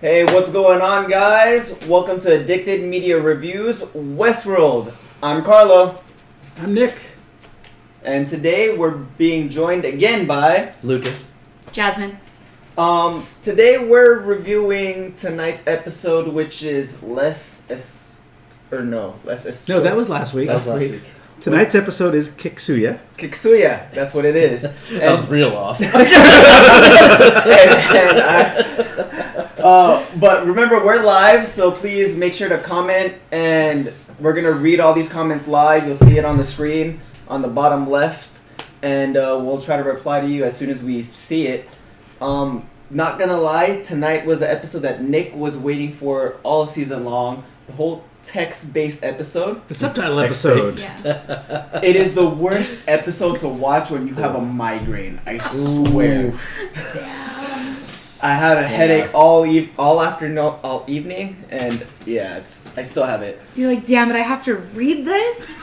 Hey, what's going on, guys? Welcome to Addicted Media Reviews Westworld. I'm Carlo. I'm Nick. And today we're being joined again by Lucas. Jasmine. Today we're reviewing tonight's episode, which is Less. No, that was last week. That was last week. Tonight's episode is Kiksuya. Kiksuya, that's what it is. That was real off. But remember, we're live, so please make sure to comment, and we're going to read all these comments live. You'll see it on the screen on the bottom left, and we'll try to reply to you as soon as we see it. Not gonna lie, tonight was the episode that Nick was waiting for all season long. The whole text-based episode. The subtitle episode. Yeah. It is the worst episode to watch when you have a migraine. I swear. I had a headache all afternoon, all evening, and yeah, I still have it. You're like, damn it, I have to read this?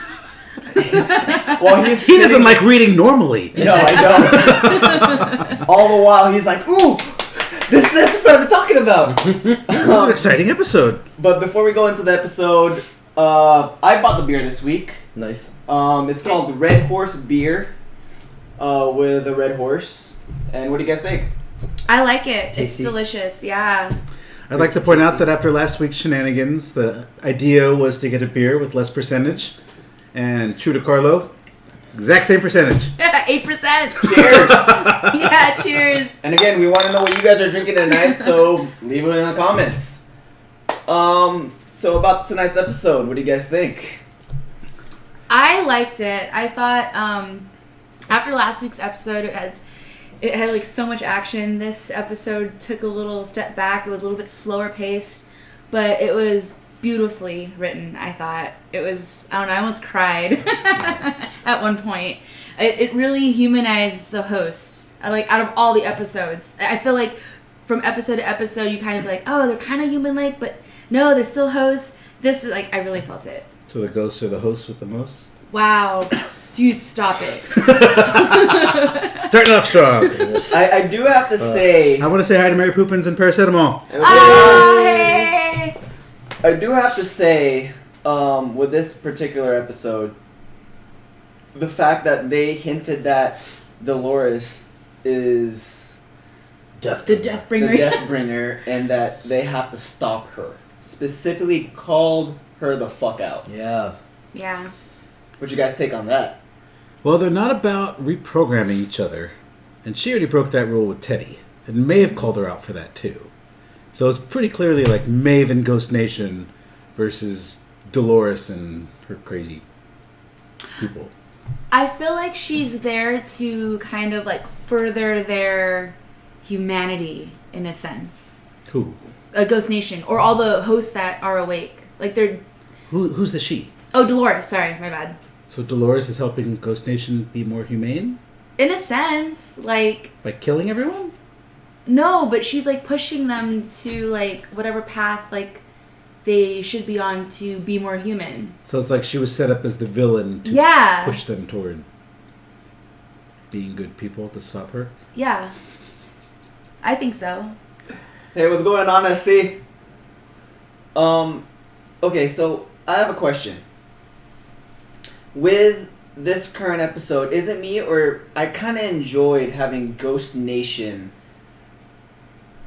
Well, He doesn't like reading normally. No, I don't. All the while, he's like, ooh, this is the episode I'm talking about. It was an exciting episode. But before we go into the episode, I bought the beer this week. Nice. It's called Red Horse Beer with a red horse. And what do you guys think? I like it. Tasty. It's delicious. Yeah. I'd like to point out that after last week's shenanigans, the idea was to get a beer with less percentage. And true to Carlo, exact same percentage. 8%. Cheers! Yeah, cheers. And again, we want to know what you guys are drinking tonight, so leave it in the comments. So about tonight's episode, what do you guys think? I liked it. I thought after last week's episode, it had like so much action. This episode took a little step back. It was a little bit slower paced, but it was beautifully written. I thought it was, I don't know, I almost cried at one point. It really humanized the host. Out of all the episodes, I feel like from episode to episode you kind of like, oh, they're kind of human-like, but no, they're still hosts. This is like, I really felt it. So the ghosts are the hosts with the most? Wow. You stop it. Starting off strong. I do have to say... I want to say hi to Mary Poopins and Paracetamol. Oh, hey! I do have to say, with this particular episode, the fact that they hinted that Dolores is The Death Bringer. the Death Bringer, and that they have to stop her. Specifically called her the fuck out. Yeah. Yeah. What'd you guys take on that? Well, they're not about reprogramming each other. And she already broke that rule with Teddy. And Maeve called her out for that too. So it's pretty clearly like Maeve and Ghost Nation versus Dolores and her crazy people. I feel like she's there to kind of like further their humanity in a sense. Who? Ghost Nation, or all the hosts that are awake. Like they're... Who's the she? Oh, Dolores. Sorry, my bad. So Dolores is helping Ghost Nation be more humane? In a sense, like... By killing everyone? No, but she's like pushing them to like whatever path like they should be on to be more human. So it's like she was set up as the villain to push them toward being good people to stop her? Yeah. I think so. Hey, what's going on, SC? Okay, so I have a question. With this current episode, is it me or I kind of enjoyed having Ghost Nation,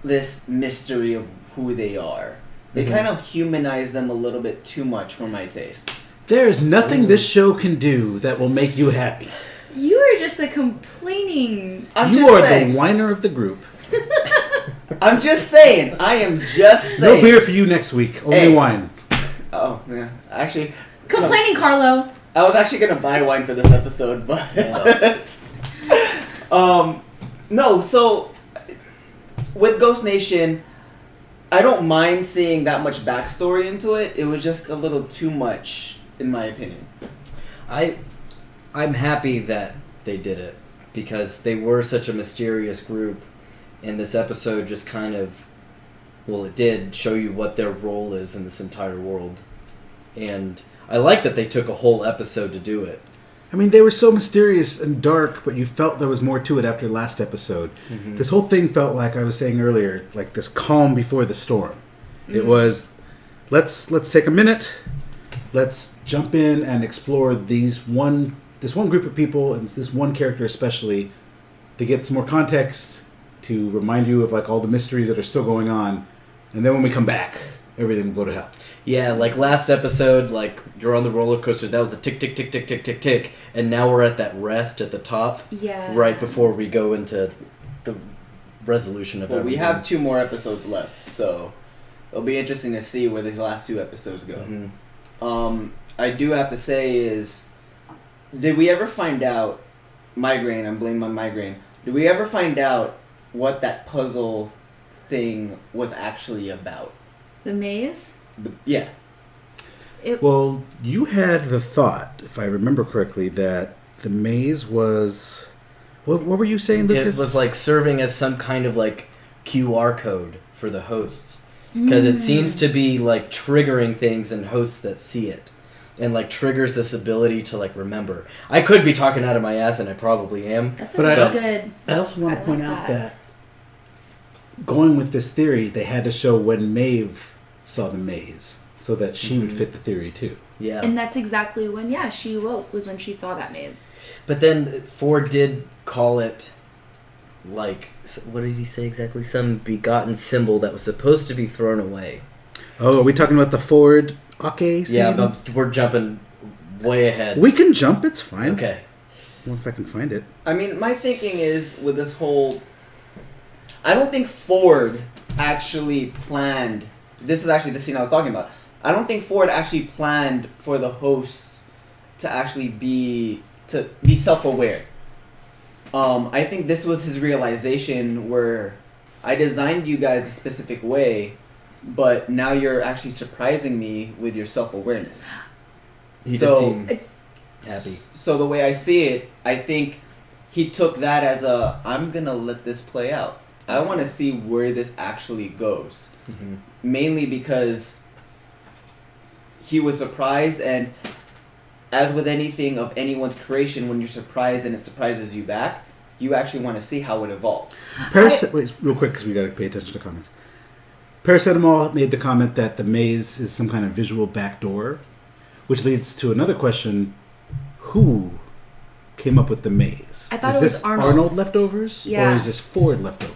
this mystery of who they are. They kind of humanize them a little bit too much for my taste. There's nothing this show can do that will make you happy. You are just a complaining... You are the whiner of the group. I'm just saying. I am just saying. No beer for you next week. Only wine. Oh, yeah. Actually... Complaining, no. Carlo! I was actually going to buy wine for this episode, but... No, so... With Ghost Nation, I don't mind seeing that much backstory into it. It was just a little too much, in my opinion. I'm happy that they did it, because they were such a mysterious group, and this episode just kind of... Well, it did show you what their role is in this entire world. And I like that they took a whole episode to do it. I mean, they were so mysterious and dark, but you felt there was more to it after last episode. Mm-hmm. This whole thing felt like I was saying earlier, like this calm before the storm. It was, let's take a minute, let's jump in and explore this one group of people and this one character especially, to get some more context, to remind you of like all the mysteries that are still going on, and then when we come back, everything will go to hell. Yeah, like last episode, like you're on the roller coaster. That was a tick, tick, tick, tick, tick, tick, tick, and now we're at that rest at the top. Yeah. Right before we go into the resolution of Well, everything. we have 2 more episodes left, so it'll be interesting to see where the last 2 episodes go. Mm-hmm. I do have to say is, did we ever find out, migraine, I'm blaming my migraine, did we ever find out what that puzzle thing was actually about? The maze? Yeah. Well, you had the thought, if I remember correctly, that the maze was... What were you saying, Lucas? It was like serving as some kind of like QR code for the hosts. Because it seems to be like triggering things in hosts that see it. And like triggers this ability to like remember. I could be talking out of my ass, and I probably am. That's But a really good... I also want to I point like out that. that going with this theory, they had to show when Maeve saw the maze so that she would fit the theory too. Yeah. And that's exactly when, she awoke, was when she saw that maze. But then Ford did call it, like, what did he say exactly? Some begotten symbol that was supposed to be thrown away. Oh, are we talking about the Ford Ake scene? Yeah, but we're jumping way ahead. We can jump, it's fine. Okay. Once I can find it. I mean, my thinking is with this whole... I don't think Ford actually planned... This is actually the scene I was talking about. I don't think Ford actually planned for the hosts to actually be self-aware. I think this was his realization where I designed you guys a specific way, but now you're actually surprising me with your self-awareness. He So- did seem It's happy. So the way I see it, I think he took that as I'm gonna let this play out. I want to see where this actually goes. Mm-hmm. Mainly because he was surprised, and as with anything of anyone's creation, when you're surprised and it surprises you back, you actually want to see how it evolves. Wait, real quick, because we got to pay attention to comments. Paracetamol made the comment that the maze is some kind of visual backdoor, which leads to another question. Who came up with the maze? I thought is it was this Arnold. leftovers? Yeah. Or is this Ford leftovers?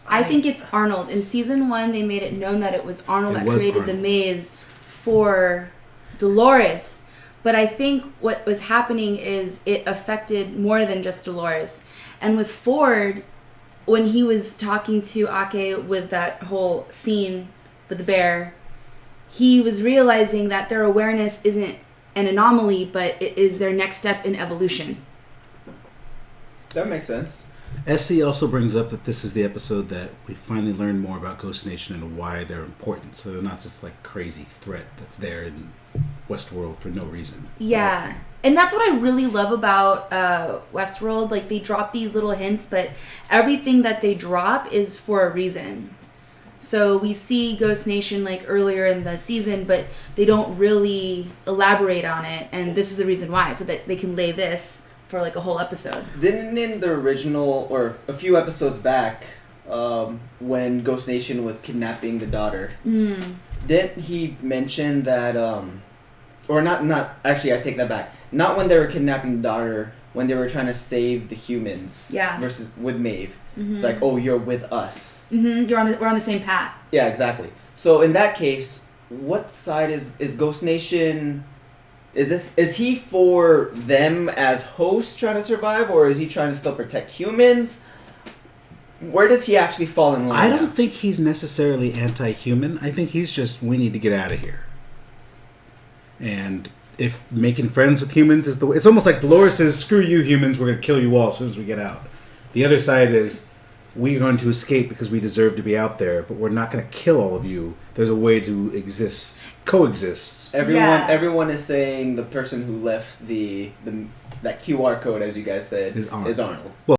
I think it's Arnold. In season 1, they made it known that it was Arnold It that was created the Arnold. maze for Dolores. But I think what was happening is it affected more than just Dolores. And with Ford, when he was talking to Ake with that whole scene with the bear, he was realizing that their awareness isn't an anomaly, but it is their next step in evolution. That makes sense. SC also brings up that this is the episode that we finally learn more about Ghost Nation and why they're important. So they're not just like crazy threat that's there in Westworld for no reason. Yeah. And that's what I really love about Westworld. Like, they drop these little hints, but everything that they drop is for a reason. So we see Ghost Nation, like, earlier in the season, but they don't really elaborate on it. And this is the reason why, so that they can lay this for, like, a whole episode. Didn't in the original, or a few episodes back, when Ghost Nation was kidnapping the daughter, didn't he mention that, or not, actually, I take that back. Not when they were kidnapping the daughter, when they were trying to save the humans. Yeah. Versus with Maeve. It's like, oh, you're with us. We're on the same path. Yeah, exactly. So in that case, what side is Ghost Nation? Is he for them as hosts trying to survive, or is he trying to still protect humans? Where does he actually fall in line? I now? don't think he's necessarily anti-human. I think he's just, we need to get out of here. And if making friends with humans is the way, it's almost like Dolores says, screw you humans, we're going to kill you all as soon as we get out. The other side is, we're going to escape because we deserve to be out there, but we're not going to kill all of you. There's a way to coexist. Everyone is saying the person who left that QR code, as you guys said, Is Arnold. Arnold. Well,